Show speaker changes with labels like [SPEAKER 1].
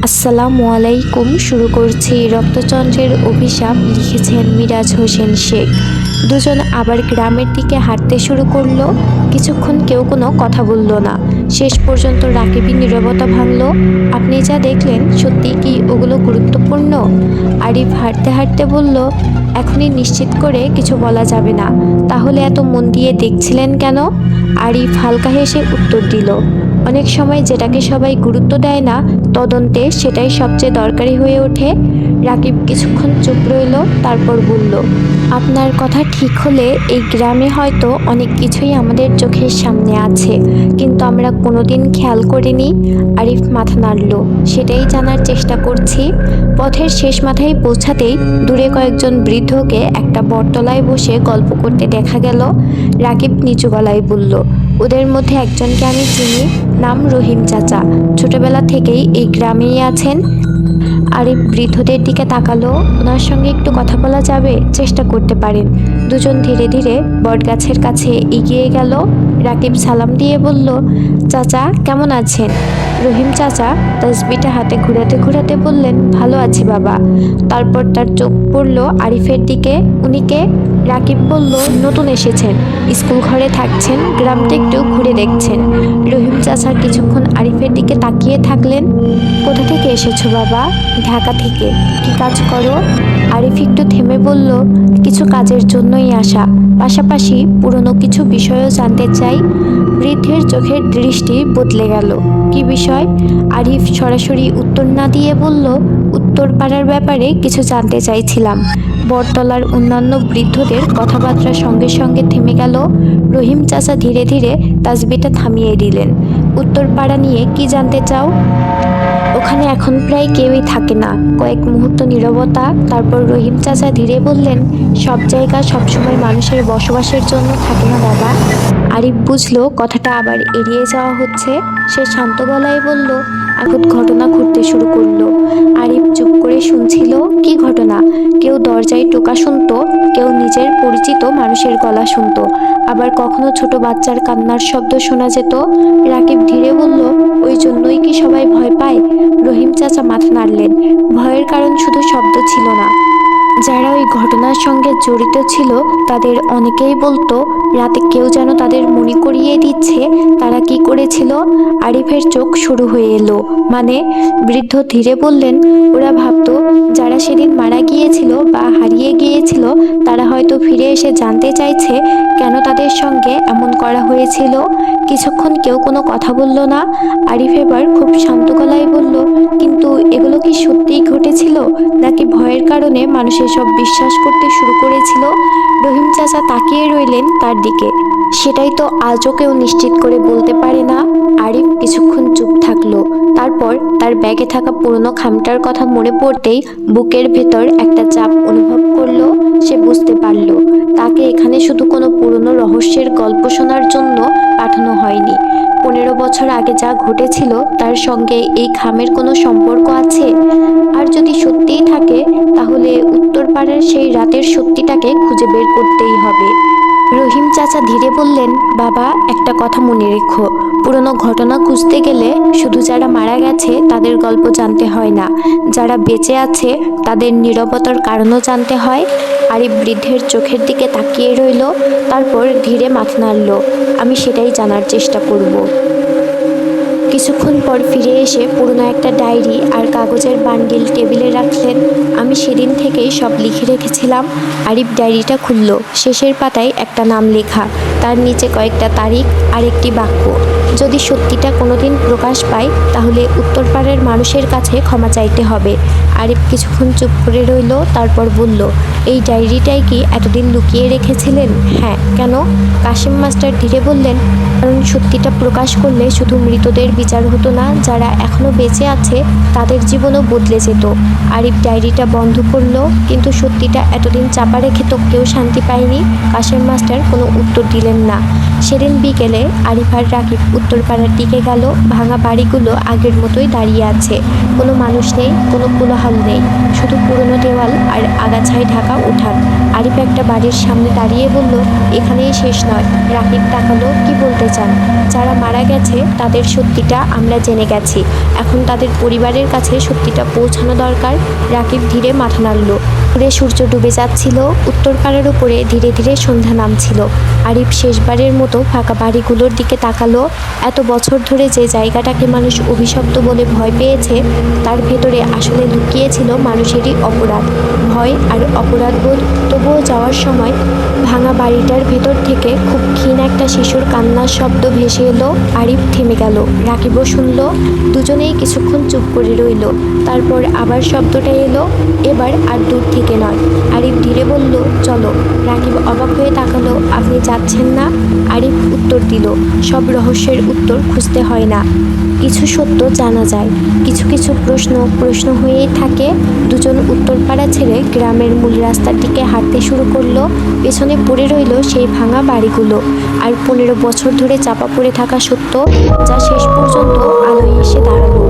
[SPEAKER 1] আসসালামু আলাইকুম। শুরু করছি রক্তচন্দ্রের অভিশাপ, লিখেছেন মিরাজ হোসেন শেখ। দুজন আবার গ্রামের দিকে হাঁটতে শুরু করলো। কিছুক্ষণ কেউ কোনো কথা বলল না। শেষ পর্যন্ত রাকিবই নীরবতা ভাঙল। আপনি যা দেখলেন সত্যি কি ওগুলো গুরুত্বপূর্ণ? আরিফ হাঁটতে হাঁটতে বলল, এখনই নিশ্চিত করে কিছু বলা যাবে না। তাহলে এত মন দিয়ে দেখছিলেন কেন? আরিফ হালকা হেসে উত্তর দিল, অনেক সময় যেটাকে সবাই গুরুত্ব দেয় না, তদন্তে সেটাই সবচেয়ে দরকারি হয়ে ওঠে। রাকিব কিছুক্ষণ চুপ রইল, তারপর বলল, আপনার কথা ঠিক হলে এই গ্রামে হয়তো অনেক কিছুই আমাদের চোখের সামনে আছে, কিন্তু আমরা কোনোদিন খেয়াল করিনি। আরিফ মাথা নাড়ল, সেটাই জানার চেষ্টা করছি। পথের শেষ মাথায় পৌঁছাতেই দূরে কয়েকজন বৃদ্ধকে একটা বটতলায় বসে গল্প করতে দেখা গেল। রাকিব নিচু গলায় বলল, ওদের মধ্যে একজনকে আমি চিনি, নাম রহিম চাচা। ছোটবেলা থেকেই এই গ্রামেই আছেন। আরিফ বৃদ্ধদের দিকে তাকালো, ওনার সঙ্গে একটু কথা বলা যাবে? চেষ্টা করতে পারেন। দুজন ধীরে ধীরে বটগাছের কাছে এগিয়ে গেল। রাকিব সালাম দিয়ে বলল, চাচা কেমন আছেন? রহিম চাচা তসবিটা হাতে ঘুরাতে ঘুরাতে বললেন, ভালো আছি বাবা। তারপর তার চোখ পড়ল আরিফের দিকে। উনি কে? রাকিব বলল, নতুন এসেছেন, স্কুল ঘরে থাকছেন, গ্রামটা একটু ঘুরে দেখছেন। রহিম চাচা কিছুক্ষণ আরিফের দিকে তাকিয়ে থাকলেন। কোথা থেকে এসেছো বাবা? ঢাকা থেকে। কি কাজ করো? আরিফ একটু থেমে বলল, কিছু কাজের জন্যই আসা, পাশাপাশি পুরনো কিছু বিষয়ও জানতে চাই। বৃদ্ধের চোখের দৃষ্টি বদলে গেল। কি বিষয়? আরিফ সরাসরি উত্তর না দিয়ে বলল, উত্তর পাড়ার ব্যাপারে কিছু জানতে চাইছিলাম। বটতলার অন্যান্য বৃদ্ধদের কথাবার্তার সঙ্গে সঙ্গে থেমে গেল। রহিম চাচা ধীরে ধীরে তাসবিটা থামিয়ে দিলেন। উত্তর পাড়া নিয়ে কি জানতে চাও? ওখানে এখন প্রায় কেউই থাকে না। কয়েক মুহূর্ত নীরবতা, তারপর রহিম চাচা ধীরে বললেন, সব জায়গা সবসময় মানুষের বসবাসের জন্য থাকে না বাবা। আরিফ বুঝলো কথাটা আবার এড়িয়ে যাওয়া হচ্ছে। সে শান্ত গলায় বলল, আগুত ঘটনা ঘটতে শুরু করলো। আরিফ চুপ করে শুনছিল। কি ঘটনা? কেউ দরজায় টোকা শুনতো, কেউ নিজের পরিচিত মানুষের গলা শুনতো, আবার কখনো ছোট বাচ্চার কান্নার শব্দ শোনা যেত। রাকিব ধীরে বলল, ওই জন্যই কি সবাই ভয় পায়? রহিম চাচা মাথা নাড়লেন। ভয়ের কারণ শুধু শব্দ ছিল না, যারা ওই ঘটনার সঙ্গে জড়িত ছিল তাদের অনেকেই বলতো রাতে কেউ যেন তাদের মনে করিয়ে দিচ্ছে তারা কি করেছিল। আরিফের চোখ শুরু হয়ে এলো। মানে? বৃদ্ধ ধীরে বললেন, ওরা ভাবতো যারা সেদিন মারা গিয়েছিল বা হারিয়ে গিয়েছিল তারা হয়তো ফিরে এসে জানতে চাইছে কেন তাদের সঙ্গে এমন করা হয়েছিল। কিছুক্ষণ কেউ কোনো কথা বলল না। আরিফ এবার খুব শান্ত গলায় বলল, কিন্তু এগুলো কি সত্যিই ঘটেছিল, নাকি ভয়ের কারণে মানুষ এসব বিশ্বাস করতে শুরু করেছিল? রহিম চাচা তাকিয়ে রইলেন তার দিকে। সেটাই তো আজও কেউ নিশ্চিত করে বলতে পারে না। আরিফ কিছুক্ষণ চুপ থাকলো। তারপর তার ব্যাগে থাকা পুরনো খামটার কথা মনে পড়তেই বুকের ভেতর একটা চাপ অনুভব করলো। সে বুঝতে পারল তাকে এখানে শুধু কোনো পুরনো রহস্যের গল্প শোনার জন্য পাঠানো হয়নি। 15 বছর আগে যা ঘটেছিল তার সঙ্গে এই খামের কোনো সম্পর্ক আছে। আর যদি সত্যিই থাকে, তাহলে উত্তরপাড়ার সেই রাতের সত্যিটাকে খুঁজে বের করতেই হবে। রহিম চাচা ধীরে বললেন, বাবা একটা কথা মনে রেখো, পুরনো ঘটনা খুঁজতে গেলে শুধু যারা মারা গেছে তাদের গল্প জানতে হয় না, যারা বেঁচে আছে তাদের নীরবতার কারণও জানতে হয়। আরিফ বৃদ্ধের চোখের দিকে তাকিয়ে রইল, তারপর ধীরে মাথা নাড়ল, আমি সেটাই জানার চেষ্টা করব। কিছুক্ষণ পর ফিরে এসে পুরনো একটা ডায়েরি আর কাগজের বান্ডিল টেবিলে রাখলেন। আমি সেদিন থেকেই সব লিখে রেখেছিলাম। আরিফ ডায়েরিটা খুলল। শেষের পাতায় একটা নাম লেখা, তার নিচে কয়েকটা তারিখ আর একটি বাক্য। যদি সত্যিটা কোনোদিন প্রকাশ পায় তাহলে উত্তরপাড়ার মানুষের কাছে ক্ষমা চাইতে হবে। আরিফ কিছুক্ষণ চুপ করে রইল, তারপর বলল, এই ডায়েরিটাই কি এতদিন লুকিয়ে রেখেছিলেন? হ্যাঁ। কেন? কাশিম মাস্টার ধীরে বললেন, কারণ সত্যিটা প্রকাশ করলে শুধু মৃতদের বিচার হতো না, যারা এখনো বেঁচে আছে তাদের জীবনও বদলে যেত। আরিফ ডায়েরিটা বন্ধ করলো, কিন্তু সত্যিটা এতদিন চাপা রেখে তো কেউ শান্তি পায়নি। কাশেম মাস্টার কোনো উত্তর দিলেন পারছেন না। সেদিন বিকেলে আরিফ আর রাকিব উত্তরপাড়ার দিকে গেল। ভাঙা বাড়িগুলো আগের মতোই দাঁড়িয়ে আছে, কোনো মানুষ নেই, কোনো কোলাহল নেই, শুধু পুরনো দেওয়াল আর আগাছায় ঢাকা উঠান। আরিফ একটা বাড়ির সামনে দাঁড়িয়ে বলল, এখানেই শেষ নয়। রাকিব তাকালো, কি বলতে চান? যারা মারা গেছে তাদের সত্যিটা আমরা জেনে গেছি, এখন তাদের পরিবারের কাছে সত্যিটা পৌঁছানো দরকার। রাকিব ধীরে মাথা নাড়ল। পুরে সূর্য ডুবে যাচ্ছিল, উত্তরপাড়ার উপরে ধীরে ধীরে সন্ধ্যা নামছিল। আরিফ শেষবারের মতো ফাঁকা বাড়িগুলোর দিকে তাকালো। এত বছর ধরে যে জায়গাটাকে মানুষ অভিশপ্ত বলে ভয় পেয়েছে, তার ভেতরে আসলে লুকিয়েছিল মানুষেরই অপরাধ, ভয় আর অপরাধবোধ। তবুও যাওয়ার সময় ভাঙা বাড়িটার ভেতর থেকে খুব ক্ষীণ একটা শিশুর কান্নার শব্দ ভেসে এলো। আরিফ থেমে গেল, রাকিবও শুনল। দুজনেই কিছুক্ষণ চুপ করে রইল। তারপর আবার শব্দটা এলো, এবার আর দূর থেকে নয়। আরিফ ধীরে বলল, চলো। রাকিব অবাক হয়ে তাকালো, আপনি যাচ্ছেন না? আরিফ উত্তর দিল, সব রহস্যের উত্তর খুঁজতে হয় না, কিছু সত্য জানা যায়। কিছু কিছু প্রশ্ন হয়েই থাকে। দুজন উত্তরপাড়া ছেড়ে গ্রামের মূল রাস্তার দিকে হাঁটতে শুরু করলো। পেছনে পড়ে রইল সেই ভাঙা বাড়িগুলো আর 15 বছর ধরে চাপা পড়ে থাকা সত্য, যা শেষ পর্যন্ত আলোয় এসে দাঁড়ালো।